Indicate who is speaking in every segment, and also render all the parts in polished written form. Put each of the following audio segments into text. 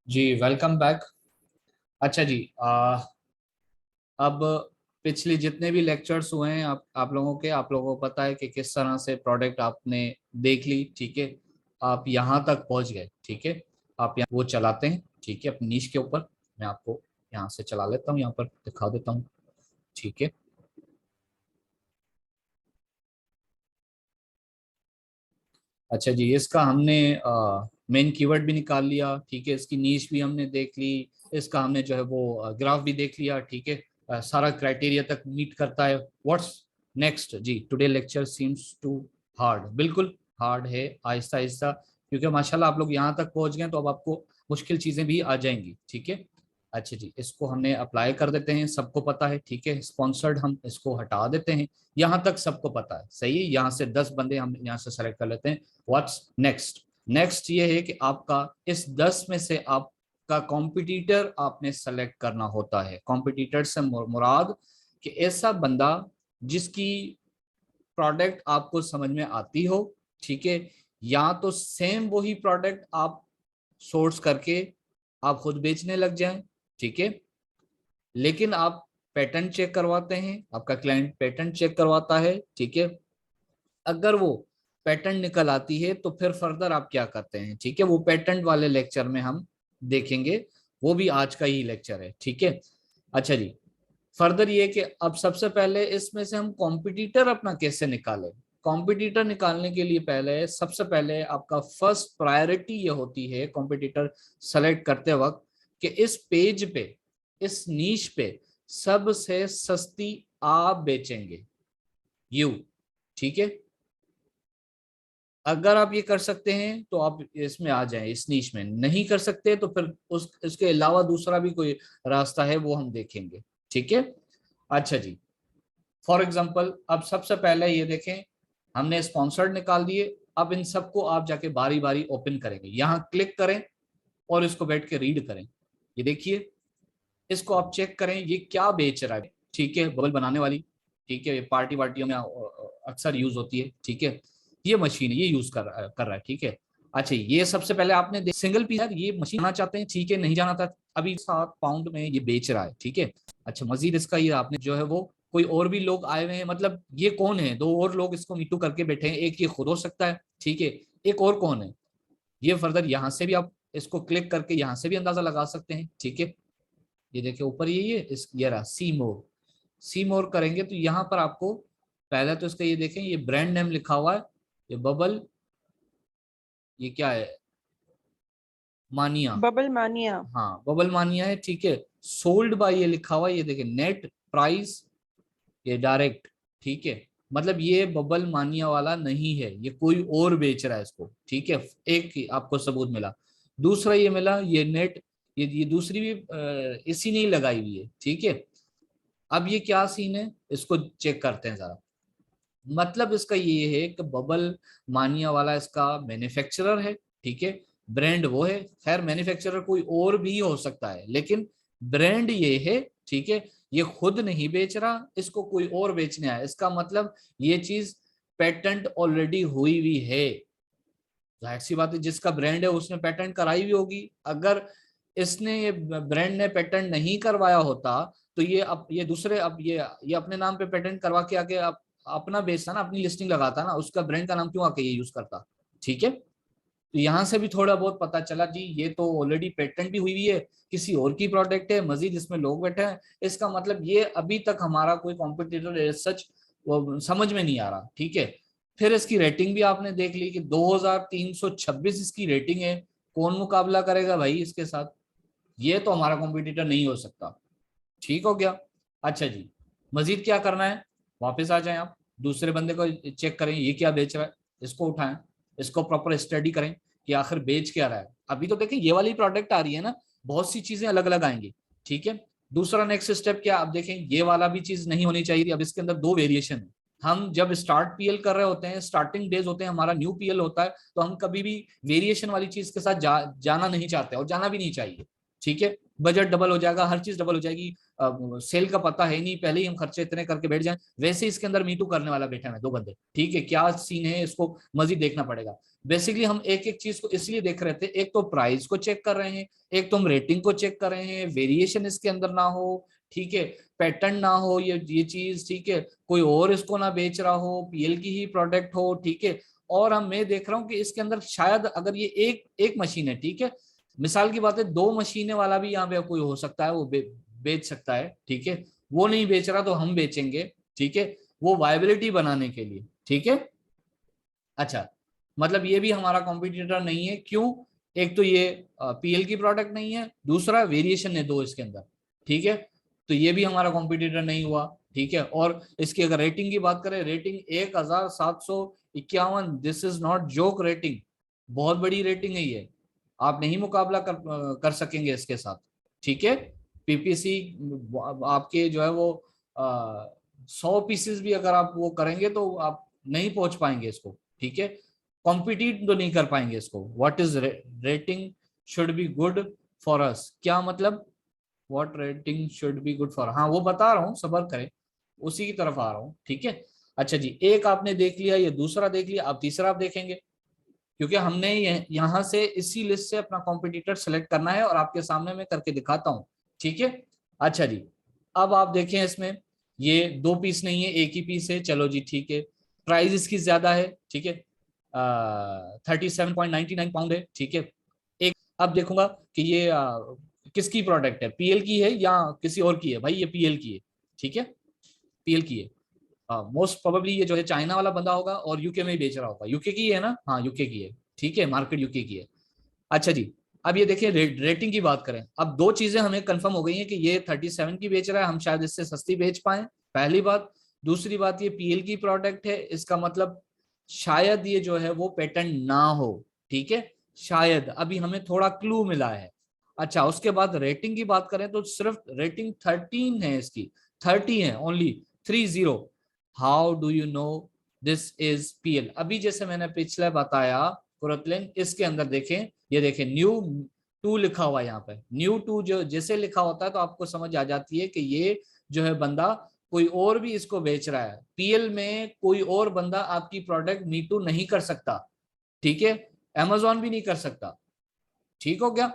Speaker 1: जी welcome back. अच्छा जी, अब पिछले जितने भी लेक्चर्स हुए हैं आप लोगों को पता है कि किस तरह से प्रोडक्ट आपने देख ली। ठीक है, आप यहाँ तक पहुँच गए। ठीक है, आप यहाँ वो चलाते हैं। ठीक है, अपनी नीश के ऊपर मैं आपको यहाँ से चला लेता हूँ, यहाँ पर दिखा देता हूँ। ठीक है, अच्छा जी, इसका हमने मेन कीवर्ड भी निकाल लिया। ठीक है, इसकी नीश भी हमने देख ली। इसका हमने जो है वो ग्राफ भी देख लिया। ठीक है, सारा क्राइटेरिया तक मीट करता है। What's next ji? Today lecture seems too hard. बिल्कुल हार्ड है, आहिस्ता आहिस्ता, क्योंकि माशाल्लाह आप लोग यहाँ तक पहुंच गए तो अब आपको मुश्किल चीजें भी आ जाएंगी। ठीक है, अच्छा जी, इसको हमने अप्लाई कर देते हैं, सबको पता है। ठीक है, स्पॉन्सर्ड हम इसको हटा देते हैं। यहाँ तक सबको पता है, सही है। यहाँ से 10 बंदे हम यहाँ से सेलेक्ट कर लेते हैं। What's next? नेक्स्ट ये है कि आपका इस 10 में से आपका कॉम्पिटिटर आपने सेलेक्ट करना होता है। कॉम्पिटिटर से मुराद कि ऐसा बंदा जिसकी प्रोडक्ट आपको समझ में आती हो। ठीक है, या तो सेम वही प्रोडक्ट आप सोर्स करके आप खुद बेचने लग जाएं। ठीक है, लेकिन आप पैटर्न चेक करवाते हैं, आपका क्लाइंट पैटर्न चेक करवाता है। ठीक है, अगर वो पैटर्न निकल आती है तो फिर फर्दर आप क्या करते हैं। ठीक है, वो पैटर्न वाले लेक्चर में हम देखेंगे, वो भी आज का ही लेक्चर है। ठीक है, अच्छा जी, फर्दर ये कि अब सबसे पहले इसमें से हम कॉम्पिटिटर अपना कैसे निकालें। कॉम्पिटिटर निकालने के लिए पहले सबसे पहले आपका फर्स्ट प्रायोरिटी ये होती है कॉम्पिटिटर सेलेक्ट करते वक्त कि इस पेज पे, इस नीश पे सबसे सस्ती आप बेचेंगे यू। ठीक है, अगर आप ये कर सकते हैं तो आप इसमें आ जाएं, इस नीश में। नहीं कर सकते तो फिर उस इसके अलावा दूसरा भी कोई रास्ता है वो हम देखेंगे। ठीक है, अच्छा जी, फॉर एग्जांपल अब सबसे पहले ये देखें, हमने स्पॉन्सर्ड निकाल दिए। अब इन सबको आप जाके बारी बारी ओपन करेंगे, यहाँ क्लिक करें और इसको बैठ के रीड करें। ये देखिए, इसको आप चेक करें ये क्या बेच रहा है। ठीक है, बबल बनाने वाली। ठीक है, ये पार्टी वार्टियों में अक्सर यूज होती है। ठीक है, ये मशीन ये यूज कर रहा है। ठीक है, अच्छा, ये सबसे पहले आपने सिंगल पीस यार, ये मशीन जाना चाहते हैं। ठीक है, नहीं जाना था, अभी 7 पाउंड में ये बेच रहा है। ठीक है, अच्छा, मजीद इसका ये आपने जो है वो कोई और भी लोग आए हुए हैं, मतलब ये कौन है, दो और लोग इसको मीटू करके बैठे हैं, एक ये खुद हो सकता है। ठीक है, एक और कौन है, ये फर्दर यहाँ से भी आप इसको क्लिक करके यहाँ से भी अंदाजा लगा सकते हैं। ठीक है, ये देखिए ऊपर यही है, इस ये रहा सी मोर। सी मोर करेंगे तो यहाँ पर आपको पहले तो इसका ये देखें, ये ब्रांड नेम लिखा हुआ है, ये बबल, ये क्या है, मानिया।
Speaker 2: बबल मानिया।
Speaker 1: हाँ, बबल मानिया है। ठीक है, सोल्ड बाय ये लिखा हुआ है, ये देखिए नेट प्राइस, ये डायरेक्ट। ठीक है, मतलब ये बबल मानिया वाला नहीं है, ये कोई और बेच रहा है इसको। ठीक है, एक ही आपको सबूत मिला। दूसरा ये मिला, ये नेट, ये दूसरी भी इसी ने ही लगाई हुई है। ठीक है, अब ये क्या सीन है, इसको चेक करते हैं जरा। मतलब इसका ये है कि बबल मानिया वाला इसका मैन्युफैक्चरर है। ठीक है, ब्रांड वो है, खैर मैन्युफैक्चरर कोई और भी हो सकता है, लेकिन ब्रांड ये है। ठीक है, ये खुद नहीं बेच रहा, इसको कोई और बेचने आया, इसका मतलब ये चीज पेटेंट ऑलरेडी हुई हुई है। जाहिर सी बात है, जिसका ब्रांड है उसने पेटेंट कराई हुई होगी। अगर इसने, ये ब्रांड ने पेटेंट नहीं करवाया होता तो ये अब ये दूसरे, अब ये अपने नाम पे पेटेंट करवा के आगे अपना बेचता ना, अपनी लिस्टिंग लगाता ना, उसका ब्रांड का नाम क्यों आके ये यूज करता। ठीक है, तो यहाँ से भी थोड़ा बहुत पता चला जी, ये तो ऑलरेडी पेटेंट भी हुई हुई है, किसी और की प्रोडक्ट है, मजीद इसमें लोग बैठे हैं। इसका मतलब ये अभी तक हमारा कोई कॉम्पिटिटर सच समझ में नहीं आ रहा। ठीक है, फिर इसकी रेटिंग भी आपने देख ली कि 2326 इसकी रेटिंग है। कौन मुकाबला करेगा भाई इसके साथ, ये तो हमारा कॉम्पिटिटर नहीं हो सकता। ठीक हो गया, अच्छा जी, मजीद क्या करना है, वापस आ जाएं आप, दूसरे बंदे को चेक करें ये क्या बेच रहा है, इसको उठाएं, इसको प्रॉपर स्टडी करें कि आखिर बेच क्या रहा है। अभी तो देखें ये वाली प्रोडक्ट आ रही है ना, बहुत सी चीजें अलग अलग आएंगी। ठीक है, दूसरा नेक्स्ट स्टेप क्या, अब देखें ये वाला भी चीज नहीं होनी चाहिए। अब इसके अंदर दो वेरिएशन है। हम जब स्टार्ट पीएल कर रहे होते हैं, स्टार्टिंग डेज होते हैं, हमारा न्यू पीएल होता है, तो हम कभी भी वेरिएशन वाली चीज के साथ जाना नहीं चाहते और जाना भी नहीं चाहिए। ठीक है, बजट डबल हो जाएगा, हर चीज डबल हो जाएगी, सेल का पता है नहीं, पहले ही हम खर्चे इतने करके बैठ जाएं। वैसे इसके अंदर मीटू करने वाला बैठा है 2 बंदे, ठीक है, क्या सीन है इसको मजीद देखना पड़ेगा। बेसिकली हम एक एक चीज को इसलिए देख रहे थे, एक तो प्राइस को चेक कर रहे हैं, एक तो हम रेटिंग को चेक कर रहे हैं, वेरिएशन इसके अंदर ना हो, ठीक है, पैटर्न ना हो, ये चीज, ठीक है, कोई और इसको ना बेच रहा हो, पीएल की ही प्रोडक्ट हो, ठीक है। और हम मैं देख रहा हूँ कि इसके अंदर शायद अगर ये एक एक मशीन है, ठीक है, मिसाल की बात है 2 मशीनें वाला भी यहाँ पे कोई हो सकता है, वो बेच सकता है, ठीक है, वो नहीं बेच रहा तो हम बेचेंगे, ठीक है, वो वायबिलिटी बनाने के लिए, ठीक है। अच्छा, मतलब ये भी हमारा कॉम्पिटिटर नहीं है, क्यों? एक तो ये पीएल की प्रोडक्ट नहीं है, दूसरा वेरिएशन है 2 इसके अंदर, ठीक है, तो ये भी हमारा कॉम्पिटिटर नहीं हुआ, ठीक है। और इसकी अगर रेटिंग की बात करें, rating 1751, this is not joke rating, बहुत बड़ी रेटिंग है ये, आप नहीं मुकाबला कर सकेंगे इसके साथ, ठीक है। पीपीसी आपके जो है वो 100 पीसेस भी अगर आप वो करेंगे तो आप नहीं पहुंच पाएंगे इसको, ठीक है, कॉम्पिटिट तो नहीं कर पाएंगे इसको। What is rating should be good for us, क्या मतलब what rating should be good for, हाँ वो बता रहा हूँ, सबर करें, उसी की तरफ आ रहा हूँ, ठीक है। अच्छा जी, एक आपने देख लिया, ये दूसरा देख लिया, अब तीसरा आप देखेंगे, क्योंकि हमने यहाँ से इसी लिस्ट से अपना कॉम्पिटिटर सेलेक्ट करना है और आपके सामने मैं करके दिखाता हूँ, ठीक है। अच्छा जी, अब आप देखें इसमें ये 2 पीस नहीं है, एक ही पीस है, चलो जी ठीक है, प्राइस इसकी ज्यादा है, ठीक है, 37.99 पाउंड है, ठीक है। एक अब देखूंगा कि ये किसकी प्रोडक्ट है, पीएल की है या किसी और की है, भाई ये पीएल की है, ठीक है, पीएल की है, मोस्ट प्रोबेबली ये जो है चाइना वाला बंदा होगा और यूके में ही बेच रहा होगा, यूके की है ना, हाँ यूके की है, ठीक है, मार्केट यूके की है। अच्छा जी, अब ये देखिए रेटिंग की बात करें, अब 2 चीजें हमें कंफर्म हो गई हैं कि ये 37 की बेच रहा है, हम शायद इससे सस्ती बेच पाए, पहली बात। दूसरी बात, ये पीएल की प्रोडक्ट है, इसका मतलब शायद ये जो है वो पेटेंट ना हो, ठीक है, शायद अभी हमें थोड़ा क्लू मिला है। अच्छा, उसके बाद रेटिंग की बात करें तो सिर्फ रेटिंग 13 है इसकी, 30 है only, 30। How do you know this is PL? अभी जैसे मैंने पिछले बताया कुरतलिन, इसके अंदर देखें, ये देखें न्यू 2 लिखा हुआ है यहाँ पे, न्यू 2 जो जैसे लिखा होता है तो आपको समझ आ जाती है कि ये जो है बंदा कोई और भी इसको बेच रहा है, पीएल में कोई और बंदा आपकी प्रोडक्ट मीटू नहीं कर सकता, ठीक है, अमेजोन भी नहीं कर सकता, ठीक हो गया।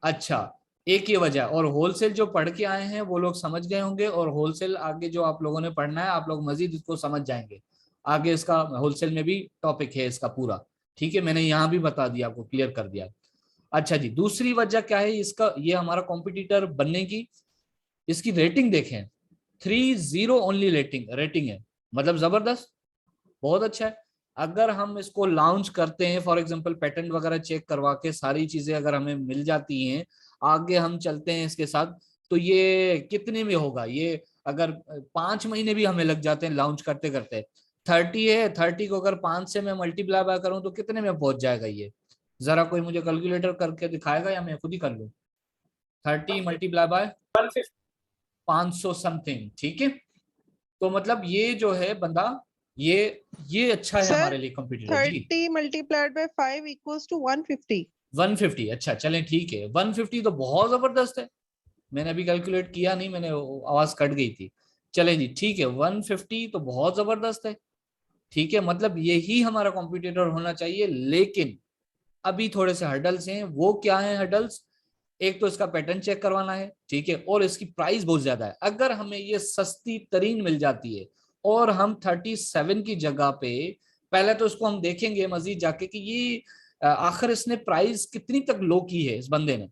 Speaker 1: अच्छा, एक ये वजह, और होलसेल जो पढ़ के आए हैं वो लोग समझ गए होंगे, और होलसेल आगे जो आप लोगों ने पढ़ना है आप लोग मजीद इसको समझ जाएंगे, आगे इसका होलसेल में भी टॉपिक है इसका पूरा, ठीक है, मैंने यहाँ भी बता दिया, आपको क्लियर कर दिया। अच्छा जी, दूसरी वजह क्या है इसका, ये हमारा कॉम्पिटिटर बनने की, इसकी रेटिंग देखें, 30 ओनली रेटिंग रेटिंग है, मतलब जबरदस्त, बहुत अच्छा है। अगर हम इसको लॉन्च करते हैं, फॉर एग्जांपल पेटेंट वगैरह चेक करवा के सारी चीजें अगर हमें मिल जाती हैं, आगे हम चलते हैं इसके साथ, तो ये कितने में होगा ये, अगर 5 महीने भी हमें लग जाते हैं लॉन्च करते करते, 30 है, 30 को अगर 5 से मैं मल्टीप्लाई करूं तो कितने में पहुंच जाएगा ये, जरा कोई मुझे कैलकुलेटर करके दिखाएगा या मैं खुद ही कर लूं? 30 × 500 समथिंग, ठीक है। तो मतलब ये जो है बंदा, ये ये अच्छा है
Speaker 2: सर
Speaker 1: हमारे लिए कंप्यूटर जी।
Speaker 2: 30 × 5 = 150।
Speaker 1: 150, अच्छा चलें ठीक है, 150 तो बहुत जबरदस्त है, मैंने अभी कैलकुलेट किया नहीं, मैंने आवाज कट गई थी, चले जी ठीक है, 150 तो बहुत जबरदस्त है, ठीक है, मतलब यही हमारा कॉम्पिटिटर होना चाहिए। लेकिन अभी थोड़े से हर्डल्स हैं, वो क्या है हर्डल्स? एक तो इसका पैटर्न चेक करवाना है, ठीक है, और इसकी प्राइस बहुत ज्यादा है। अगर हमें ये सस्ती तरीन मिल जाती है और हम 37 की जगह पे, पहले तो इसको हम देखेंगे मजीद जाके कि ये आखिर इसने प्राइस कितनी तक लो की है इस बंदे ने।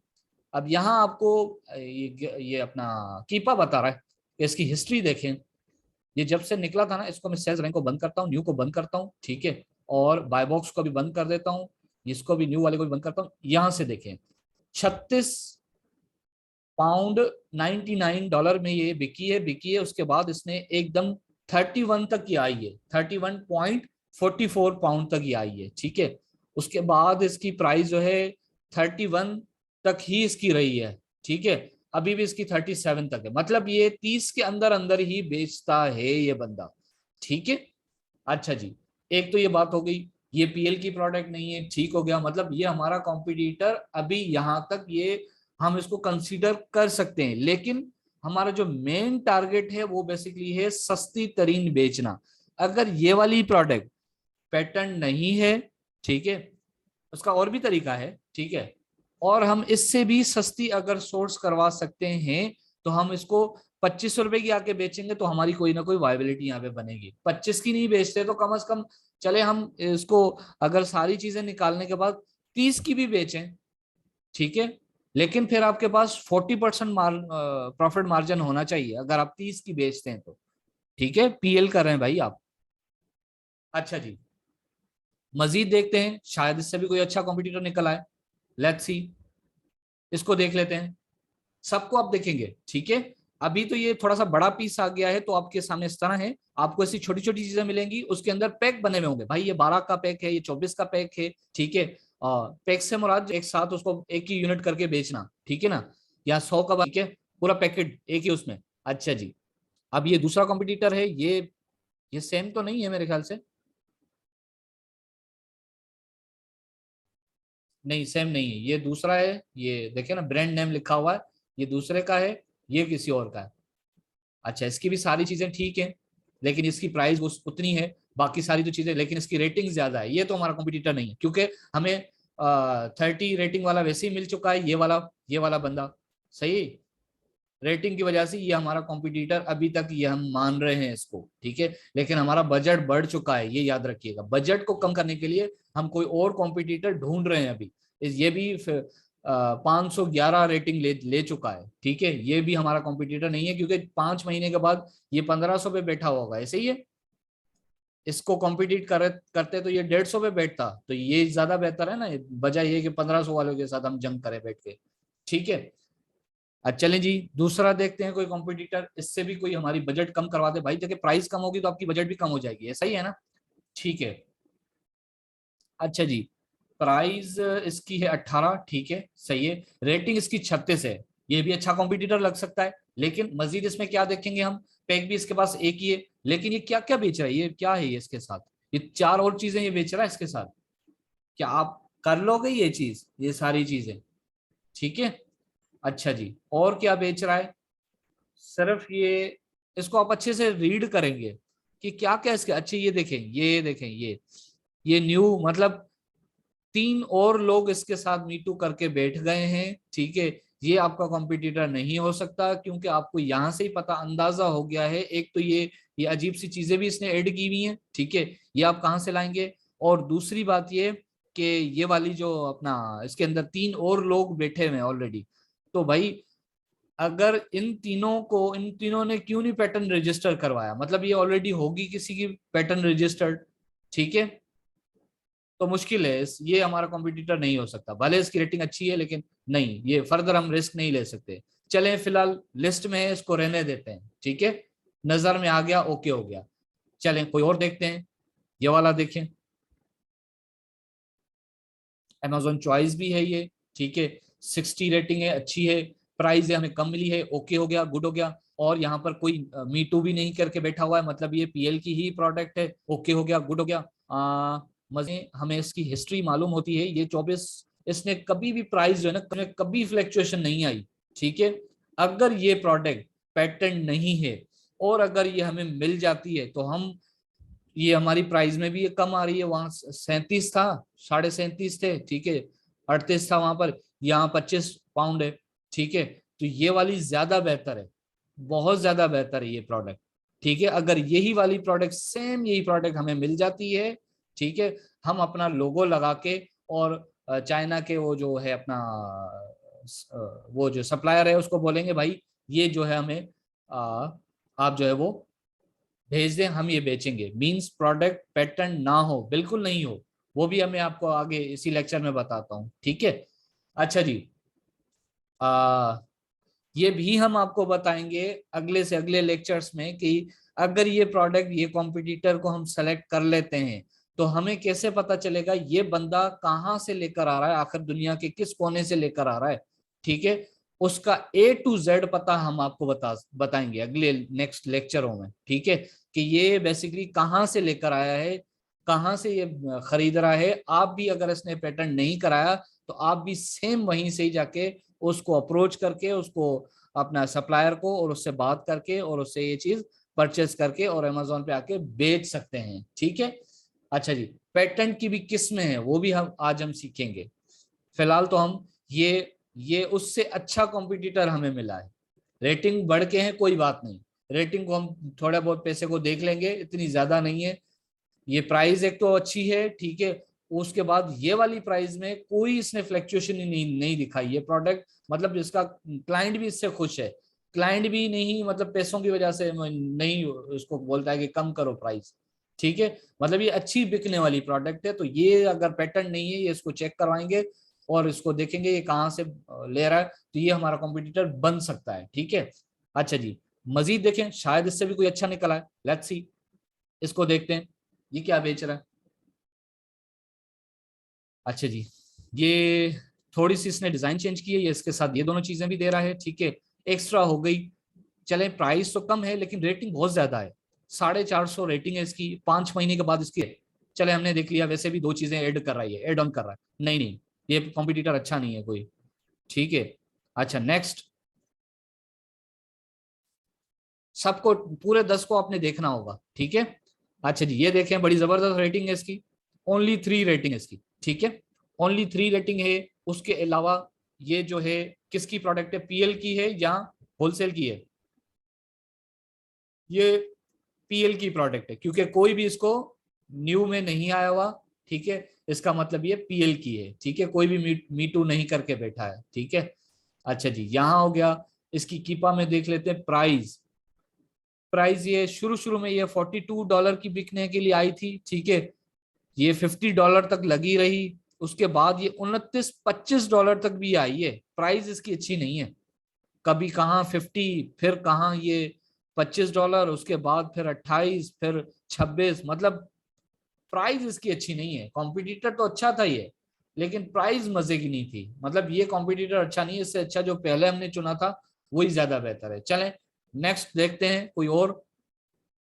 Speaker 1: अब यहाँ आपको ये अपना कीपा बता रहा है कि इसकी हिस्ट्री देखें, ये जब से निकला था ना, इसको मैं सेल्स रैंक को बंद करता हूँ, न्यू को बंद करता हूँ, ठीक है, और बाय बॉक्स को भी बंद कर देता हूँ, इसको भी न्यू वाले को भी बंद करता हूँ, यहां से देखें 36 पाउंड 99 डॉलर में ये बिकी है, उसके बाद इसने एकदम 31 तक की आई है, 31.44 पाउंड तक ही आई है, ठीक है। उसके बाद इसकी प्राइस जो है 31 तक ही इसकी रही है, ठीक है, अभी भी इसकी 37 तक है, मतलब ये 30 के अंदर अंदर ही बेचता है ये बंदा, ठीक है। अच्छा जी, एक तो ये बात हो गई, ये पीएल की प्रोडक्ट नहीं है, ठीक हो गया, मतलब ये हमारा कॉम्पिटिटर अभी यहाँ तक ये हम इसको कंसीडर कर सकते हैं। लेकिन हमारा जो मेन टारगेट है वो बेसिकली है सस्ती तरीन बेचना। अगर ये वाली प्रोडक्ट पैटर्न नहीं है, ठीक है, उसका और भी तरीका है, ठीक है, और हम इससे भी सस्ती अगर सोर्स करवा सकते हैं तो हम इसको 2500 रुपए की आके बेचेंगे तो हमारी कोई ना कोई वायबिलिटी यहाँ पे बनेगी। 25 की नहीं बेचते तो कम से कम चले हम इसको अगर सारी चीजें निकालने के बाद 30 की भी बेचें, ठीक है, लेकिन फिर आपके पास 40% प्रॉफिट मार्जिन होना चाहिए अगर आप 30 की बेचते हैं तो, ठीक है, पीएल कर रहे हैं भाई आप। अच्छा जी, मजीद देखते हैं, शायद इससे भी कोई अच्छा कॉम्पिटिटर निकल आए। लेट्स सी, इसको देख लेते हैं। सबको आप देखेंगे, ठीक है, अभी तो ये थोड़ा सा बड़ा पीस आ गया है तो आपके सामने इस तरह है, आपको ऐसी छोटी छोटी चीजें मिलेंगी, उसके अंदर पैक बने हुए होंगे। भाई ये 12 का पैक है, ये 24 का पैक है, ठीक है, पैक से मुराद एक साथ उसको एक ही यूनिट करके बेचना, ठीक है ना, या 100 का, ठीक है, पूरा पैकेट एक ही उसमें। अच्छा जी, अब ये दूसरा कॉम्पिटिटर है, ये सेम तो नहीं है मेरे ख्याल से, नहीं सेम नहीं है, ये दूसरा है, ये देखिए ना ब्रांड नेम लिखा हुआ है, ये दूसरे का है, ये किसी और का है। अच्छा, इसकी भी सारी चीजें ठीक है, लेकिन इसकी प्राइस वो उतनी है, बाकी सारी तो चीजें, लेकिन इसकी रेटिंग ज्यादा है। ये तो हमारा कॉम्पिटिटर नहीं है, क्योंकि हमें 30 रेटिंग वाला वैसे ही मिल चुका है, ये वाला बंदा, सही, रेटिंग की वजह से ये हमारा कॉम्पिटिटर अभी तक ये हम मान रहे हैं इसको, ठीक है, लेकिन हमारा बजट बढ़ चुका है, ये याद रखिएगा। बजट को कम करने के लिए हम कोई और कॉम्पिटिटर ढूंढ रहे हैं अभी। ये भी 511 रेटिंग ले चुका है, ठीक है, ये भी हमारा कॉम्पिटिटर नहीं है, क्योंकि 5 महीने के बाद ये 1500 पे बैठा होगा, ऐसे ही है। इसको कॉम्पिटिट करते तो ये 150 पे बैठता, तो ये ज्यादा बेहतर है ना, बजाय ये कि 1500 वालों के साथ हम जंग करें बैठ के, ठीक है। अच्छा चलें जी, दूसरा देखते हैं कोई कॉम्पिटिटर, इससे भी कोई हमारी बजट कम करवा दे भाई, देखिए प्राइस कम होगी तो आपकी बजट भी कम हो जाएगी, ऐसा ही है ना, ठीक है। अच्छा जी, प्राइस इसकी है 18, ठीक है, सही है, रेटिंग इसकी 36 है, ये भी अच्छा कॉम्पिटिटर लग सकता है, लेकिन मजीद इसमें क्या देखेंगे हम, पैक भी इसके पास एक ही है, लेकिन ये क्या क्या बेच रहा है, ये क्या है ये इसके साथ, ये 4 और चीजें ये बेच रहा है इसके साथ, क्या आप कर लोगे ये चीज, ये सारी चीजें, ठीक है। अच्छा जी, और क्या बेच रहा है, सिर्फ ये, इसको आप अच्छे से रीड करेंगे कि क्या क्या इसके, अच्छे ये देखें ये न्यू, मतलब 3 और लोग इसके साथ मीटू करके बैठ गए हैं, ठीक है, ये आपका कॉम्पिटिटर नहीं हो सकता, क्योंकि आपको यहां से ही पता अंदाजा हो गया है, एक तो ये अजीब सी चीजें भी इसने ऐड की हुई हैं, ठीक है, ये आप कहाँ से लाएंगे, और दूसरी बात ये कि ये वाली जो अपना इसके अंदर 3 और लोग बैठे हुए हैं ऑलरेडी, तो भाई अगर इन तीनों ने क्यों नहीं पैटर्न रजिस्टर करवाया, मतलब ये ऑलरेडी होगी किसी की पैटर्न रजिस्टर्ड, ठीक है, तो मुश्किल है, ये हमारा कॉम्पिटिटर नहीं हो सकता, भले इसकी रेटिंग अच्छी है, लेकिन नहीं, ये फर्दर हम रिस्क नहीं ले सकते। चलें, फिलहाल लिस्ट में है, इसको रहने देते हैं, ठीक है, नजर में आ गया, ओके हो गया। चलें कोई और देखते हैं, ये वाला देखें, Amazon चॉइस भी है ये, ठीक है, 60 रेटिंग है, अच्छी है, प्राइस है हमें कम मिली है, ओके हो गया, गुड हो गया, और यहाँ पर कोई मी टू भी नहीं करके बैठा हुआ है, मतलब ये पीएल की ही प्रोडक्ट है, ओके हो गया, गुड हो गया। मजे हमें इसकी हिस्ट्री मालूम होती है, ये 24, इसने कभी भी प्राइस जो है ना, कभी फ्लक्चुएशन नहीं आई, ठीक है। अगर ये प्रोडक्ट पैटर्न नहीं है और अगर ये हमें मिल जाती है तो हम, ये हमारी प्राइस में भी ये कम आ रही है, वहां 37 था, 37.5 थे, ठीक है, 38 था वहां पर, यहाँ 25 पाउंड है, ठीक है, तो ये वाली ज्यादा बेहतर है, बहुत ज्यादा बेहतर है ये प्रोडक्ट, ठीक है। अगर यही वाली प्रोडक्ट, सेम यही प्रोडक्ट हमें मिल जाती है, ठीक है, हम अपना लोगो लगा के, और चाइना के वो जो है अपना वो जो सप्लायर है उसको बोलेंगे भाई ये जो है हमें आप जो है वो भेज दें, हम ये बेचेंगे, मींस प्रोडक्ट पैटर्न ना हो, बिल्कुल नहीं हो, वो भी हमें आपको आगे इसी लेक्चर में बताता हूँ, ठीक है। अच्छा जी, आ, ये भी हम आपको बताएंगे अगले से अगले लेक्चर्स में कि अगर ये प्रोडक्ट, ये कॉम्पिटिटर को हम सेलेक्ट कर लेते हैं तो हमें कैसे पता चलेगा ये बंदा कहाँ से लेकर आ रहा है, आखिर दुनिया के किस कोने से लेकर आ रहा है, ठीक है, उसका A to Z पता हम आपको बताएंगे अगले नेक्स्ट लेक्चरों में, ठीक है, कि ये बेसिकली कहाँ से लेकर आया है, कहाँ से ये खरीद रहा है। आप भी अगर इसने पैटर्न नहीं कराया तो आप भी सेम वहीं से ही जाके उसको अप्रोच करके उसको अपना सप्लायर को और उससे बात करके और उससे ये चीज परचेस करके और अमेजोन पे आके बेच सकते हैं। ठीक है। अच्छा जी, पेटेंट की भी किस्में हैं वो भी हम सीखेंगे। फिलहाल तो हम ये उससे अच्छा कॉम्पिटिटर हमें मिला है। रेटिंग बढ़ के है कोई बात नहीं, रेटिंग को हम थोड़ा बहुत पैसे को देख लेंगे, इतनी ज्यादा नहीं है। ये प्राइस एक तो अच्छी है, ठीक है। उसके बाद ये वाली प्राइस में कोई इसने फ्लक्चुएशन ही नहीं दिखाई है प्रोडक्ट, मतलब जिसका क्लाइंट भी इससे खुश है। क्लाइंट भी नहीं मतलब पैसों की वजह से नहीं उसको बोलता है कि कम करो प्राइस। ठीक है, मतलब ये अच्छी बिकने वाली प्रोडक्ट है। तो ये अगर पैटर्न नहीं है, ये इसको चेक करवाएंगे और इसको देखेंगे ये कहाँ से ले रहा है, तो ये हमारा कॉम्पिटिटर बन सकता है। ठीक है। अच्छा जी, मजीद देखें, शायद इससे भी कोई अच्छा निकला है। लेट्स सी, इसको देखते हैं ये क्या बेच रहा है। अच्छा जी, ये थोड़ी सी इसने डिजाइन चेंज की है, ये इसके साथ ये दोनों चीजें भी दे रहा है। ठीक है, एक्स्ट्रा हो गई। चले, प्राइस तो कम है लेकिन रेटिंग बहुत ज्यादा है। 450 रेटिंग है इसकी, 5 महीने के बाद इसकी है। चले, हमने देख लिया, वैसे भी दो चीजें ऐड कर रहा है, ऐड ऑन कर रहा है। नहीं नहीं, ये कॉम्पिटिटर अच्छा नहीं है कोई। ठीक है। अच्छा, नेक्स्ट, सबको पूरे 10 को आपने देखना होगा। ठीक है। अच्छा जी, ये देखें, बड़ी जबरदस्त रेटिंग है इसकी। ओनली 3 रेटिंग है इसकी। ठीक है, ओनली 3 रेटिंग है। उसके अलावा ये जो है किसकी प्रोडक्ट है, पीएल की है या होलसेल की है? ये पीएल की प्रोडक्ट है, क्योंकि कोई भी इसको न्यू में नहीं आया हुआ। ठीक है, इसका मतलब ये पीएल की है। ठीक है, कोई भी मी टू नहीं करके बैठा है। ठीक है। अच्छा जी, यहां हो गया। इसकी कीपा में देख लेते हैं प्राइस। प्राइस ये शुरू शुरू में ये $42 की बिकने के लिए आई थी। ठीक है, ये $50 तक लगी रही। उसके बाद ये 29-25 डॉलर तक भी आई है। प्राइस इसकी अच्छी नहीं है, कभी कहाँ 50, फिर कहाँ ये $25, उसके बाद फिर 28, फिर 26। मतलब प्राइस इसकी अच्छी नहीं है। कॉम्पिटिटर तो अच्छा था ये, लेकिन प्राइस मजे की नहीं थी। मतलब ये कॉम्पिटिटर अच्छा नहीं है, इससे अच्छा जो पहले हमने चुना था वही ज्यादा बेहतर है। चलें नेक्स्ट देखते हैं कोई और।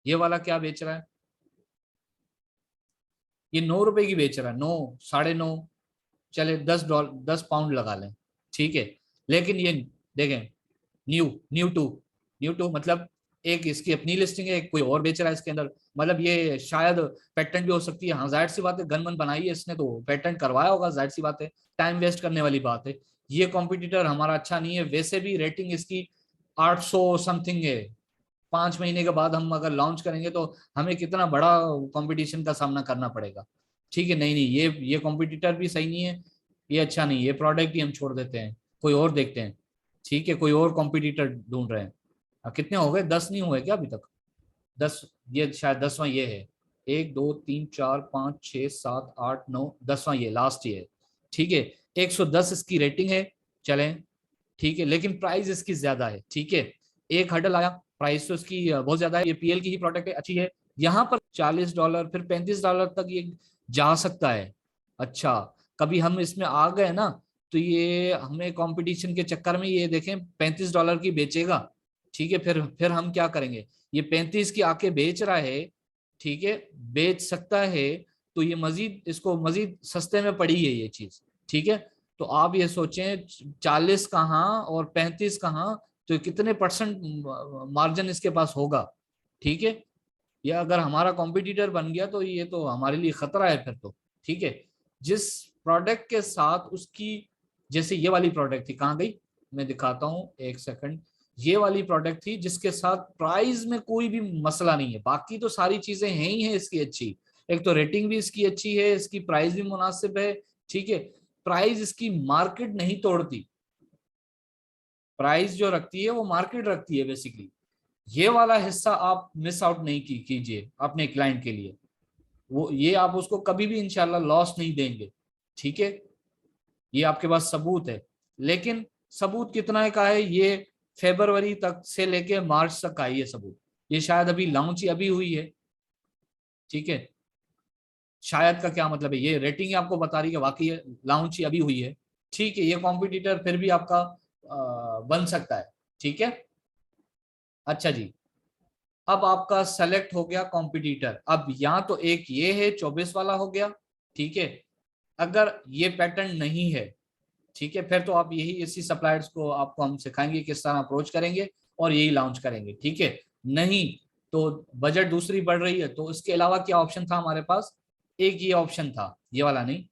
Speaker 1: ये वाला क्या बेच रहा है? ये 9 रुपए की बेच रहा है, 9, 9.5। चले, $10 लगा लें। ठीक है, लेकिन ये देखें, न्यू न्यू टू मतलब एक इसकी अपनी लिस्टिंग है, एक कोई और बेच रहा है इसके अंदर। मतलब ये शायद पेटेंट भी हो सकती है। हाँ, जाहिर सी बात है, गन मन बनाई है इसने तो पेटेंट करवाया होगा, जाहिर सी बात है। टाइम वेस्ट करने वाली बात है। ये कॉम्पिटिटर हमारा अच्छा नहीं है। वैसे भी रेटिंग इसकी 800 समथिंग है। 5 महीने के बाद हम अगर लॉन्च करेंगे तो हमें कितना बड़ा कंपटीशन का सामना करना पड़ेगा। ठीक है, नहीं नहीं, ये कॉम्पिटिटर भी सही नहीं है। ये अच्छा नहीं, ये प्रोडक्ट ही हम छोड़ देते हैं, कोई और देखते हैं। ठीक है, कोई और कॉम्पिटिटर ढूंढ रहे हैं। कितने हो गए, 10 नहीं हुए क्या अभी तक? 10, ये शायद 10वां ये है। 1 2 3 4 5 6 7 8 9, 10वां ये लास्ट ये है। ठीक है, 110 इसकी रेटिंग है। चलें, ठीक है, लेकिन प्राइस इसकी ज्यादा है। ठीक है, एक हर्डल आया, प्राइस तो इसकी बहुत ज्यादा है। ये पीएल की ही प्रोडक्ट है, अच्छी है। यहाँ पर $40, फिर $35 तक ये जा सकता है। अच्छा, कभी हम इसमें आ गए ना, तो ये हमें कंपटीशन के चक्कर में ये देखें $35 की बेचेगा। ठीक है, फिर हम क्या करेंगे? ये 35 की आके बेच रहा है। ठीक है, बेच सकता है। तो ये मजीद, इसको मजीद सस्ते में पड़ी है ये चीज। ठीक है, तो आप ये सोचें, 40 कहाँ और 35 कहाँ, तो कितने परसेंट मार्जिन इसके पास होगा। ठीक है, ये अगर हमारा कॉम्पिटिटर बन गया तो ये तो हमारे लिए खतरा है फिर तो। ठीक है, जिस प्रोडक्ट के साथ उसकी, जैसे ये वाली प्रोडक्ट थी, कहाँ गई, मैं दिखाता हूँ एक सेकंड। ये वाली प्रोडक्ट थी जिसके साथ प्राइस में कोई भी मसला नहीं है, बाकी तो सारी चीजें हैं ही हैं इसकी अच्छी। एक तो रेटिंग भी इसकी अच्छी है, इसकी प्राइस भी मुनासिब है। ठीक है, प्राइस इसकी मार्केट नहीं तोड़ती। प्राइस जो रखती है वो मार्केट रखती है बेसिकली। ये वाला हिस्सा आप मिस आउट नहीं कीजिए अपने क्लाइंट के लिए। वो ये आप उसको कभी भी इंशाल्लाह लॉस नहीं देंगे। ठीक है, ये आपके पास सबूत है। लेकिन सबूत कितना है का है ये? फरवरी तक से लेके मार्च तक का है ये सबूत। ये शायद अभी लॉन्च ही अभी हुई है। ठीक है, शायद का क्या मतलब है, ये रेटिंग आपको बता रही है वाकई लॉन्च ही अभी हुई है। ठीक है, ये कॉम्पिटिटर फिर भी आपका बन सकता है। ठीक है। अच्छा जी, अब आपका सेलेक्ट हो गया कॉम्पिटिटर। अब यहाँ तो एक ये है 24 वाला हो गया। ठीक है, अगर ये पैटर्न नहीं है, ठीक है, फिर तो आप यही इसी सप्लायर्स को आपको हम सिखाएंगे किस तरह अप्रोच करेंगे और यही लॉन्च करेंगे। ठीक है, नहीं तो बजट दूसरी बढ़ रही है तो इसके अलावा क्या ऑप्शन था हमारे पास? एक ये ऑप्शन था, ये वाला नहीं,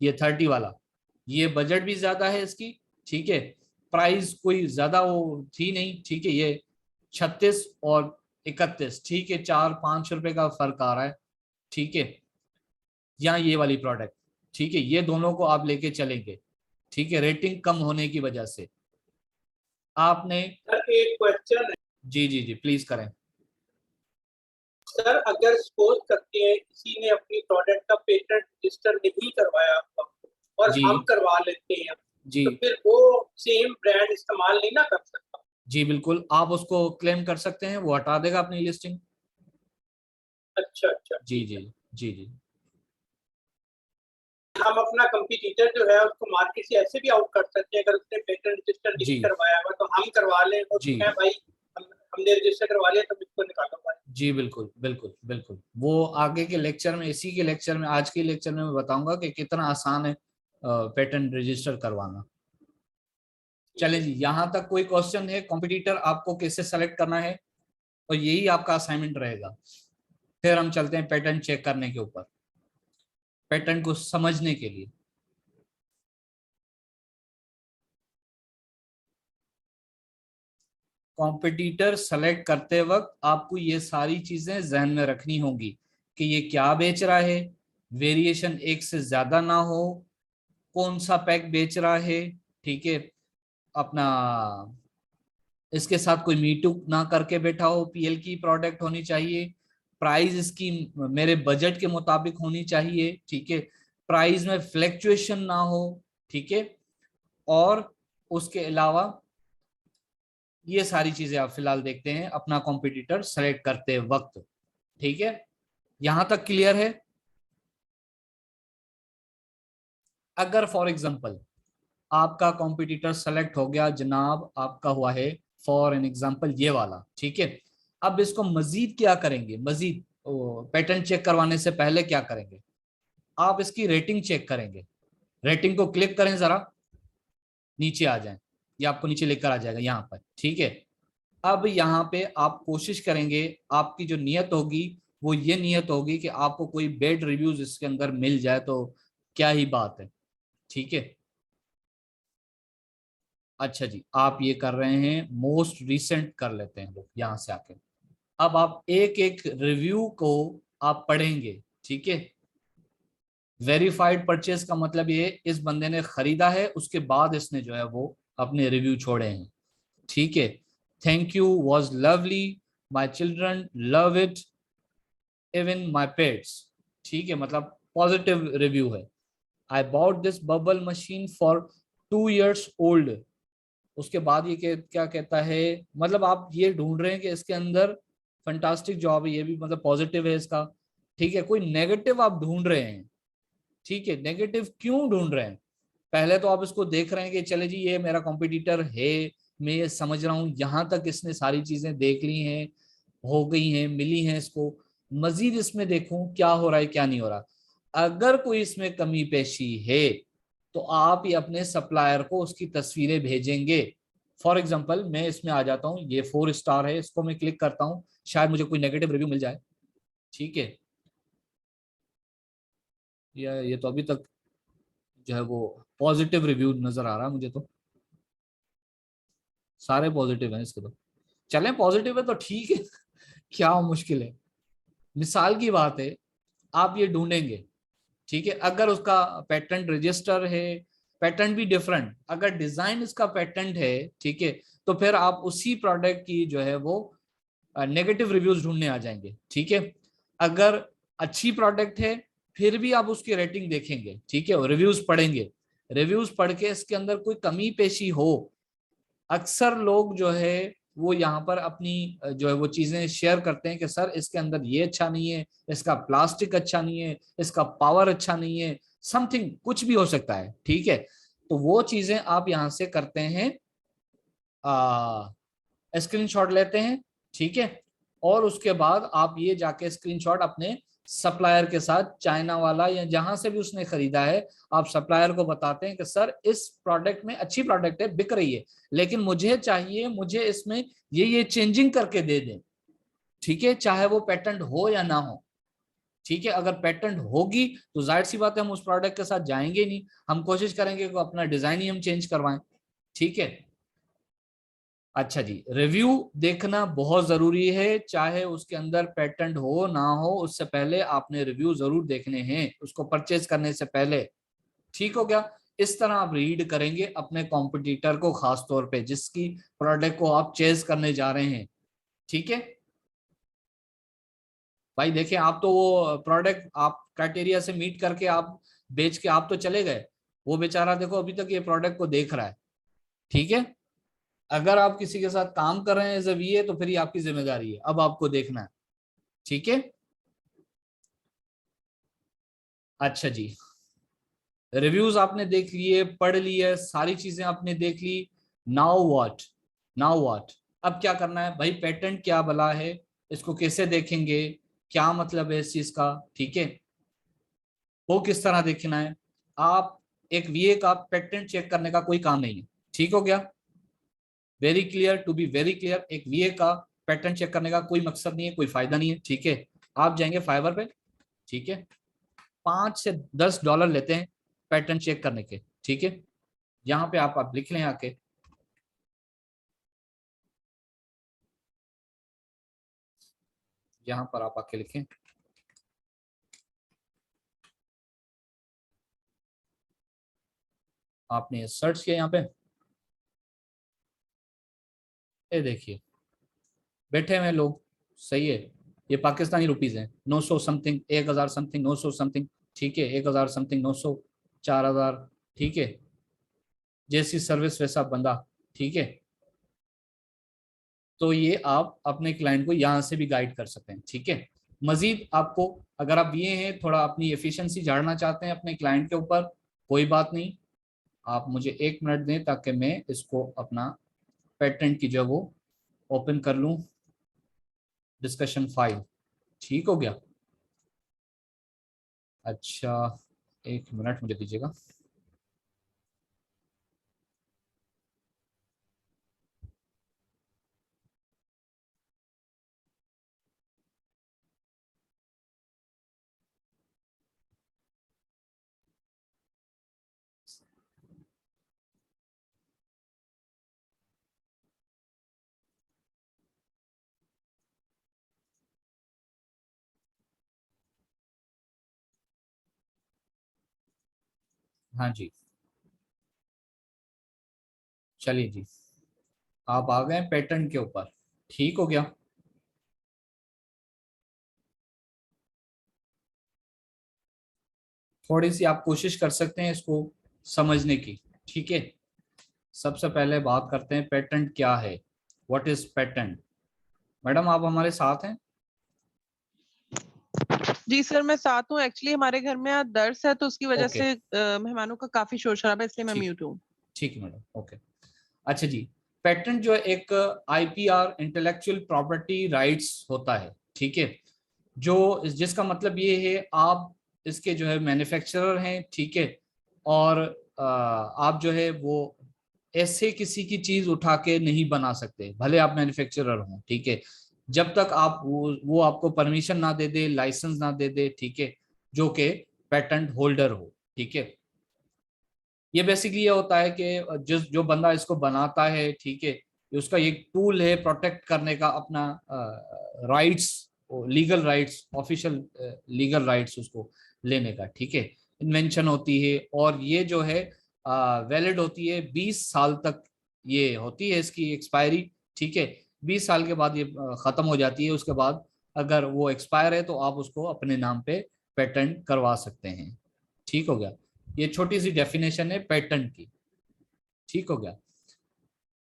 Speaker 1: ये 30 वाला। ये बजट भी ज्यादा है इसकी, ठीक है, प्राइस कोई ज्यादा वो थी नहीं, ठीक है, ये 36 और 31, ठीक है, 4-5 रुपए का फर्क आ रहा है। ठीक है, या ये वाली प्रोडक्ट, ठीक है, ये दोनों को आप लेके चलेंगे। ठीक है, रेटिंग कम होने की वजह से आपने।
Speaker 2: सर एक क्वेश्चन है।
Speaker 1: जी जी जी, प्लीज करें।
Speaker 2: सर अगर सपोज करते हैं किसी ने अपनी प्रोडक्ट का पेटेंट रजिस्टर नहीं करवाया और
Speaker 1: जी
Speaker 2: हम करवा लेते हैं,
Speaker 1: जी
Speaker 2: तो फिर वो सेम ब्रांड इस्तेमाल नहीं ना कर सकता?
Speaker 1: जी बिल्कुल, आप उसको क्लेम कर सकते हैं, वो हटा देगा अपनी लिस्टिंग।
Speaker 2: अच्छा अच्छा,
Speaker 1: जी
Speaker 2: ठीक
Speaker 1: जी
Speaker 2: है।
Speaker 1: जी जी
Speaker 2: हम अपना कंपटीटर जो है उसको मार्केट से ऐसे भी आउट कर सकते हैं, अगर उसने पेटेंट रजिस्टर नहीं
Speaker 1: जी
Speaker 2: करवाया हुआ तो हम करवा लें और
Speaker 1: जी
Speaker 2: कहें भाई हमने रजिस्टर करवा लिया तो इसको निकालो भाई।
Speaker 1: जी बिल्कुल बिल्कुल बिल्कुल, वो आगे के लेक्चर में, इसी के लेक्चर में, आज के लेक्चर में मैं बताऊंगा कि कितना आसान है पेटेंट रजिस्टर करवाना।
Speaker 2: ठीक
Speaker 1: चले
Speaker 2: है।
Speaker 1: जी, यहाँ तक कोई क्वेश्चन है? कॉम्पिटिटर आपको कैसे सेलेक्ट करना है, और यही आपका असाइनमेंट रहेगा। फिर हम चलते हैं पैटर्न चेक करने के ऊपर, पैटर्न को समझने के लिए। कॉम्पिटिटर सेलेक्ट करते वक्त आपको ये सारी चीजें जहन में रखनी होगी कि ये क्या बेच रहा है, वेरिएशन एक से ज्यादा ना हो, कौन सा पैक बेच रहा है, ठीक है, अपना इसके साथ कोई मीटू ना करके बैठा हो, पीएल की प्रोडक्ट होनी चाहिए, प्राइस इसकी मेरे बजट के मुताबिक होनी चाहिए, ठीक है, प्राइस में फ्लैक्चुएशन ना हो, ठीक है, और उसके अलावा ये सारी चीजें आप फिलहाल देखते हैं अपना कॉम्पिटिटर सेलेक्ट करते वक्त। ठीक है, यहां तक क्लियर है? अगर फॉर एग्जांपल आपका कॉम्पिटिटर सेलेक्ट हो गया जनाब, आपका हुआ है फॉर एन एग्जांपल ये वाला, ठीक है, अब इसको मजीद क्या करेंगे? मजीद पैटर्न चेक करवाने से पहले क्या करेंगे? आप इसकी रेटिंग चेक करेंगे। रेटिंग को क्लिक करें जरा, नीचे आ जाएं, ये आपको नीचे लेकर आ जाएगा यहाँ पर, ठीक है। अब यहाँ पे आप कोशिश करेंगे, आपकी जो नियत होगी वो ये नियत होगी कि आपको कोई बेड रिव्यूज इसके अंदर मिल जाए तो क्या ही बात है, ठीक है। अच्छा जी, आप ये कर रहे हैं, मोस्ट रिसेंट कर लेते हैं लोग यहाँ से आके। अब आप एक एक रिव्यू को आप पढ़ेंगे, ठीक है। वेरीफाइड परचेज का मतलब ये इस बंदे ने खरीदा है, उसके बाद इसने जो है वो अपने रिव्यू छोड़े हैं, ठीक है। Thank you, was lovely, my children love it, even my pets, ठीक है, मतलब पॉजिटिव रिव्यू है। I bought this bubble machine for 2 years old. उसके बाद ये क्या कहता है, मतलब आप ये ढूंढ रहे हैं कि इसके अंदर फंटास्टिक जॉब है, ये भी मतलब पॉजिटिव है इसका, ठीक है। कोई नेगेटिव आप ढूंढ रहे हैं, ठीक है, नेगेटिव क्यों ढूंढ रहे हैं? पहले तो आप इसको देख रहे हैं कि चले जी ये मेरा कॉम्पिटिटर है, मैं ये समझ रहा हूं यहाँ तक इसने सारी चीजें देख ली हैं, हो गई हैं, मिली हैं इसको, मजीद इसमें देखूं क्या हो रहा है क्या नहीं हो रहा। अगर कोई इसमें कमी पेशी है तो आप ये अपने सप्लायर को उसकी तस्वीरें भेजेंगे। फॉर एग्जाम्पल मैं इसमें आ जाता हूँ, ये 4 स्टार है, इसको मैं क्लिक करता हूँ, शायद मुझे कोई नेगेटिव रिव्यू मिल जाए, ठीक है। ये तो अभी तक जो है वो पॉजिटिव रिव्यू नजर आ रहा है मुझे तो, सारे पॉजिटिव हैं इसके तो। चलें पॉजिटिव है तो ठीक है क्या मुश्किल है। मिसाल की बात है, आप ये ढूंढेंगे, ठीक है, अगर उसका पेटेंट रजिस्टर है, पेटेंट भी डिफरेंट, अगर डिजाइन इसका पेटेंट है, ठीक है, तो फिर आप उसी प्रोडक्ट की जो है वो नेगेटिव रिव्यूज ढूंढने आ जाएंगे, ठीक है। अगर अच्छी प्रोडक्ट है फिर भी आप उसकी रेटिंग देखेंगे, ठीक है, रिव्यूज पढ़ेंगे, रिव्यूज पढ़ के इसके अंदर कोई कमी पेशी हो, अक्सर लोग जो है वो यहाँ पर अपनी जो है वो चीजें शेयर करते हैं कि सर इसके अंदर ये अच्छा नहीं है, इसका प्लास्टिक अच्छा नहीं है, इसका पावर अच्छा नहीं है, समथिंग कुछ भी हो सकता है, ठीक है। तो वो चीजें आप यहाँ से करते हैं, स्क्रीनशॉट लेते हैं, ठीक है, और उसके बाद आप ये जाके स्क्रीनशॉट अपने सप्लायर के साथ, चाइना वाला या जहां से भी उसने खरीदा है, आप सप्लायर को बताते हैं कि सर इस प्रोडक्ट में अच्छी प्रोडक्ट है, बिक रही है, लेकिन मुझे चाहिए, मुझे इसमें ये चेंजिंग करके दे दें। ठीक है, चाहे वो पेटेंट हो या ना हो। ठीक है, अगर पेटेंट होगी तो जाहिर सी बात है हम उस प्रोडक्ट के साथ जाएंगे नहीं, हम कोशिश करेंगे कि अपना डिजाइन ही हम चेंज करवाएं। ठीक है। अच्छा जी, रिव्यू देखना बहुत जरूरी है, चाहे उसके अंदर पेटेंट हो ना हो, उससे पहले आपने रिव्यू जरूर देखने हैं उसको परचेज करने से पहले। ठीक हो गया। इस तरह आप रीड करेंगे अपने कॉम्पिटिटर को, खास तौर पे जिसकी प्रोडक्ट को आप चेज करने जा रहे हैं। ठीक है भाई, देखिए आप तो वो प्रोडक्ट आप क्राइटेरिया से मीट करके आप बेच के आप तो चले गए, वो बेचारा देखो अभी तक ये प्रोडक्ट को देख रहा है। ठीक है, अगर आप किसी के साथ काम कर रहे हैं एज ए वीए तो फिर ये आपकी जिम्मेदारी है, अब आपको देखना है। ठीक है। अच्छा जी, रिव्यूज आपने देख लिए, पढ़ लिए, सारी चीजें आपने देख ली। नाउ व्हाट, नाउ व्हाट, अब क्या करना है भाई? पेटेंट क्या भला है, इसको कैसे देखेंगे, क्या मतलब है इस चीज का? ठीक है, वो किस तरह देखना है? आप एक वीए का पेटेंट चेक करने का कोई काम नहीं है। ठीक हो गया, very clear, to be very clear, एक वीए का पेटेंट चेक करने का कोई मकसद नहीं है, कोई फायदा नहीं है। ठीक है, आप जाएंगे फाइवर पे, ठीक है, $5 से $10 लेते हैं पैटर्न चेक करने के। ठीक है, यहाँ पे आप लिख लें आके, यहाँ पर आप आके लिखें, आपने सर्च किया यहाँ पे, ये देखिए बैठे हुए लोग, सही है, ये पाकिस्तानी रुपीज हैं, 900 समथिंग, 1000 समथिंग, 900 समथिंग। ठीक है, 1000 समथिंग, 900, 4000। ठीक है, जैसी सर्विस वैसा बंदा। ठीक है, तो ये आप अपने क्लाइंट को यहाँ से भी गाइड कर सकते हैं। ठीक है, मजीद आपको, अगर आप ये हैं थोड़ा अपनी एफिशिएंसी झाड़ना चाहते हैं अपने क्लाइंट के ऊपर, कोई बात नहीं, आप मुझे 1 मिनट दें ताकि मैं इसको अपना पेटेंट की जो वो ओपन कर लूं, डिस्कशन फाइल। ठीक हो गया। अच्छा, 1 मिनट मुझे दीजिएगा। हाँ जी, चलिए जी, आप आ गए पेटेंट के ऊपर। ठीक हो गया। थोड़ी सी आप कोशिश कर सकते हैं इसको समझने की। ठीक है, सबसे पहले बात करते हैं पेटेंट क्या है, व्हाट इज पेटेंट। मैडम आप हमारे साथ हैं?
Speaker 3: जी सर, मैं साथ हूँ। एक्चुअली हमारे घर में आज दर्स है तो उसकी वजह
Speaker 1: ओके,
Speaker 3: से मेहमानों का काफी शोर शराबा है, इसलिए मैं
Speaker 1: ठीक,
Speaker 3: म्यूट हूँ।
Speaker 1: ठीक है मैडम, ओके। अच्छा जी, पेटेंट जो है एक आईपीआर, इंटेलेक्चुअल प्रॉपर्टी राइट्स होता है। ठीक है, जो जिसका मतलब ये है आप इसके जो है मैन्युफैक्चरर हैं। ठीक है, और आप जो है वो ऐसे किसी की चीज उठा के नहीं बना सकते, भले आप मैन्युफैक्चरर हों। ठीक है, जब तक आप वो आपको परमिशन ना दे दे, लाइसेंस ना दे दे। ठीक है, जो कि पेटेंट होल्डर हो। ठीक है, ये बेसिकली ये होता है कि जिस जो बंदा इसको बनाता है, ठीक है, ये उसका एक टूल है प्रोटेक्ट करने का अपना rights, legal rights, official legal rights उसको लेने का। ठीक है, इन्वेंशन होती है और ये जो है वैलिड होती है 20 साल तक, ये होती है इसकी एक्सपायरी। ठीक है, 20 साल के बाद ये खत्म हो जाती है, उसके बाद अगर वो एक्सपायर है तो आप उसको अपने नाम पे पेटेंट करवा सकते हैं। ठीक हो गया, ये छोटी सी डेफिनेशन है पेटेंट की। ठीक हो गया।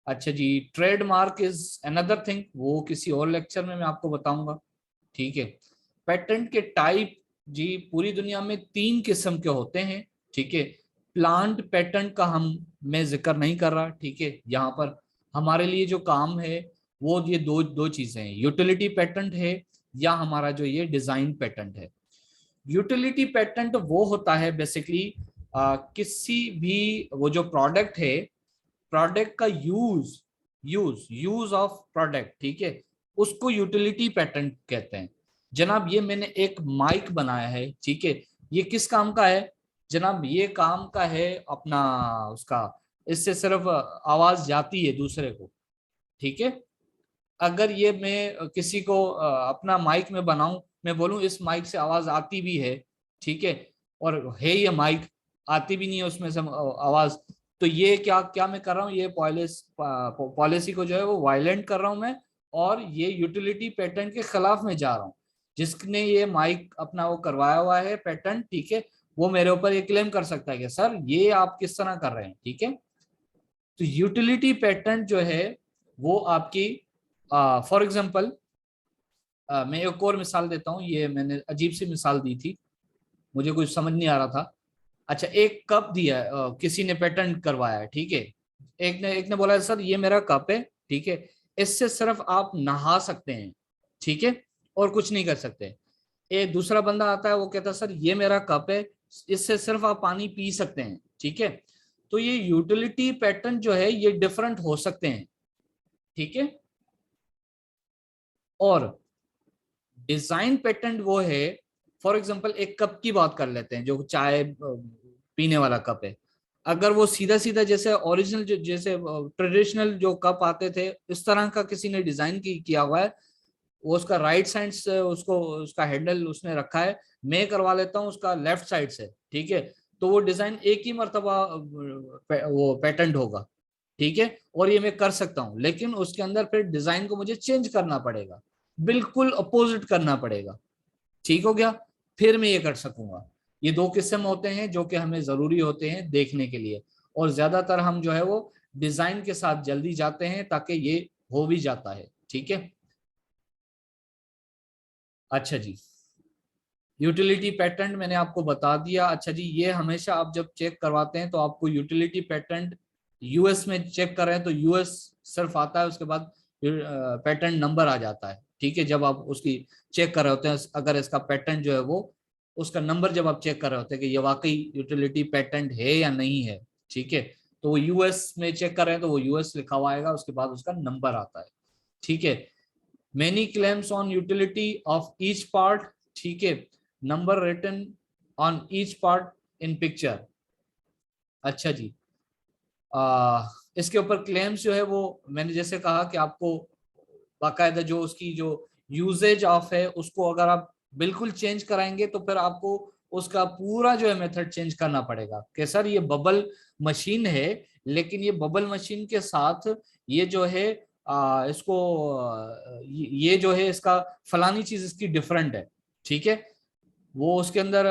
Speaker 1: अच्छा जी, ट्रेडमार्क इज अनदर थिंग, वो किसी और लेक्चर में मैं आपको बताऊंगा। ठीक है, पेटेंट के टाइप जी पूरी दुनिया में 3 किस्म के होते हैं। ठीक है, प्लांट पेटेंट का मैं जिक्र नहीं कर रहा। ठीक है, यहाँ पर हमारे लिए जो काम है वो ये दो दो चीजें हैं, यूटिलिटी पेटेंट है या हमारा जो ये डिजाइन पेटेंट है। यूटिलिटी पेटेंट वो होता है बेसिकली किसी भी वो जो प्रोडक्ट है, प्रोडक्ट का यूज ऑफ प्रोडक्ट, ठीक है, उसको यूटिलिटी पेटेंट कहते हैं। जनाब ये मैंने एक माइक बनाया है, ठीक है, ये किस काम का है जनाब? ये काम का है अपना उसका, इससे सिर्फ आवाज जाती है दूसरे को, ठीक है। अगर ये मैं किसी को अपना माइक में बनाऊं, मैं बोलूं इस माइक से आवाज आती भी है, ठीक है, और है ये माइक आती भी नहीं है उसमें से आवाज, तो ये क्या क्या मैं कर रहा हूँ, ये पॉलिसी को जो है वो वायलेंट कर रहा हूं मैं, और ये यूटिलिटी पेटेंट के खिलाफ में जा रहा हूँ। जिसने ये माइक अपना वो करवाया हुआ है पेटेंट, ठीक है, वो मेरे ऊपर ये क्लेम कर सकता है कि सर ये आप किस तरह कर रहे हैं, ठीक है। तो यूटिलिटी पेटेंट जो है वो आपकी, फॉर एग्जांपल मैं एक और मिसाल देता हूँ, ये मैंने अजीब सी मिसाल दी थी, मुझे कुछ समझ नहीं आ रहा था। अच्छा, एक कप दिया है, किसी ने पेटेंट करवाया है, ठीक है, एक ने बोला है सर ये मेरा कप है, ठीक है, इससे सिर्फ आप नहा सकते हैं, ठीक है, और कुछ नहीं कर सकते। एक दूसरा बंदा आता है, वो कहता है सर ये मेरा कप है, इससे सिर्फ आप पानी पी सकते हैं, ठीक है। तो ये यूटिलिटी पेटेंट जो है ये डिफरेंट हो सकते हैं, ठीक है। और डिजाइन पेटेंट वो है, फॉर एग्जांपल एक कप की बात कर लेते हैं, जो चाय पीने वाला कप है। अगर वो सीधा सीधा जैसे ओरिजिनल जैसे ट्रेडिशनल जो कप आते थे इस तरह का किसी ने डिजाइन किया हुआ है, वो उसका राइट साइड से उसको उसका हैंडल उसने रखा है, मैं करवा लेता हूँ उसका लेफ्ट साइड से, ठीक है, तो वो डिजाइन एक ही मर्तबा वो पेटेंट होगा, ठीक है, और ये मैं कर सकता हूँ, लेकिन उसके अंदर फिर डिजाइन को मुझे चेंज करना पड़ेगा, बिल्कुल अपोजिट करना पड़ेगा, ठीक हो गया, फिर मैं ये कर सकूंगा। ये दो किस्म होते हैं जो कि हमें जरूरी होते हैं देखने के लिए, और ज्यादातर हम जो है वो डिजाइन के साथ जल्दी जाते हैं ताकि ये हो भी जाता है, ठीक है। अच्छा जी, यूटिलिटी पेटेंट मैंने आपको बता दिया। अच्छा जी, ये हमेशा आप जब चेक करवाते हैं तो आपको यूटिलिटी पेटेंट यूएस में चेक कर रहे हैं तो यूएस सिर्फ आता है, उसके बाद पेटेंट नंबर आ जाता है, ठीक है। जब आप उसकी चेक कर रहे होते हैं, अगर इसका पेटेंट जो है वो, उसका नंबर जब आप चेक कर रहे होते हैं कि ये वाकई यूटिलिटी पेटेंट है या नहीं है, ठीक है, तो वो यूएस में चेक कर रहे हैं तो वो यूएस लिखा हुआ आएगा, उसके बाद उसका नंबर आता है, ठीक है। Many claims on utility of each part, ठीक है, number written on each part in picture। अच्छा जी, इसके ऊपर क्लेम्स जो है वो मैंने जैसे कहा कि आपको बाकायदा जो उसकी जो यूजेज ऑफ है उसको अगर आप बिल्कुल चेंज कराएंगे तो फिर आपको उसका पूरा जो है मेथड चेंज करना पड़ेगा कि सर ये बबल मशीन है, लेकिन ये बबल मशीन के साथ ये जो है इसको ये जो है इसका फलानी चीज इसकी डिफरेंट है, ठीक है, वो उसके अंदर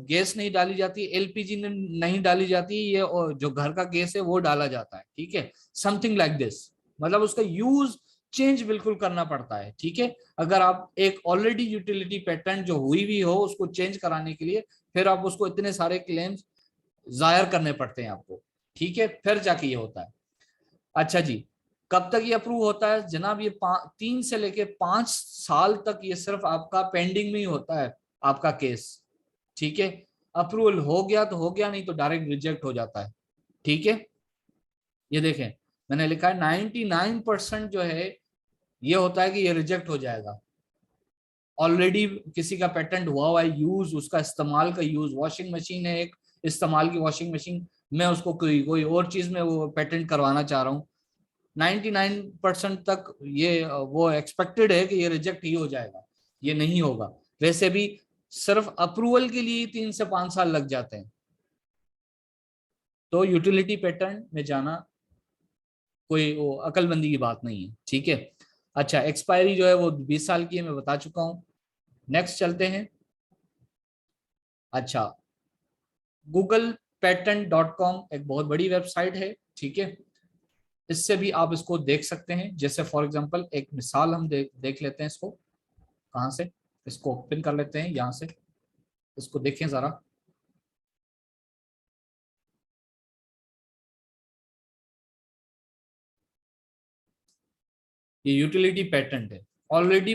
Speaker 1: गैस नहीं डाली जाती, एलपीजी नहीं डाली जाती, ये जो घर का गैस है वो डाला जाता है, ठीक है, समथिंग लाइक दिस। मतलब उसका यूज चेंज बिल्कुल करना पड़ता है, ठीक है। अगर आप एक ऑलरेडी यूटिलिटी पेटेंट जो हुई भी हो उसको चेंज कराने के लिए फिर आप उसको इतने सारे क्लेम्स जाहिर करने पड़ते हैं आपको, ठीक है, फिर जाके ये होता है। अच्छा जी, कब तक ये अप्रूव होता है जनाब? ये 3 से लेके 5 साल तक ये सिर्फ आपका पेंडिंग में ही होता है आपका केस, ठीक है। अप्रूवल हो गया तो हो गया, नहीं तो डायरेक्ट रिजेक्ट हो जाता है, ठीक है। ये देखें मैंने लिखा है 99% जो है ये होता है कि ये रिजेक्ट हो जाएगा। ऑलरेडी किसी का पेटेंट हुआ है, यूज उसका इस्तेमाल का यूज, वॉशिंग मशीन है एक इस्तेमाल की वॉशिंग मशीन, मैं उसको कोई कोई और चीज में वो पेटेंट करवाना चाह रहा हूँ, 99% तक ये वो एक्सपेक्टेड है कि ये रिजेक्ट ही हो जाएगा, ये नहीं होगा। वैसे भी सिर्फ अप्रूवल के लिए 3 से 5 साल लग जाते हैं, तो यूटिलिटी पैटर्न में जाना कोई वो अकलमंदी की बात नहीं है, ठीक है। अच्छा, एक्सपायरी जो है वो 20 साल की है, मैं बता चुका हूँ। नेक्स्ट चलते हैं। अच्छा, googlepatent.com एक बहुत बड़ी वेबसाइट है, ठीक है, इससे भी आप इसको देख सकते हैं। जैसे फॉर एग्जांपल एक मिसाल हम देख लेते हैं इसको, कहाँ से, इसको ओपन कर लेते हैं यहाँ से, इसको देखें जरा। ये यूटिलिटी पेटेंट है, ऑलरेडी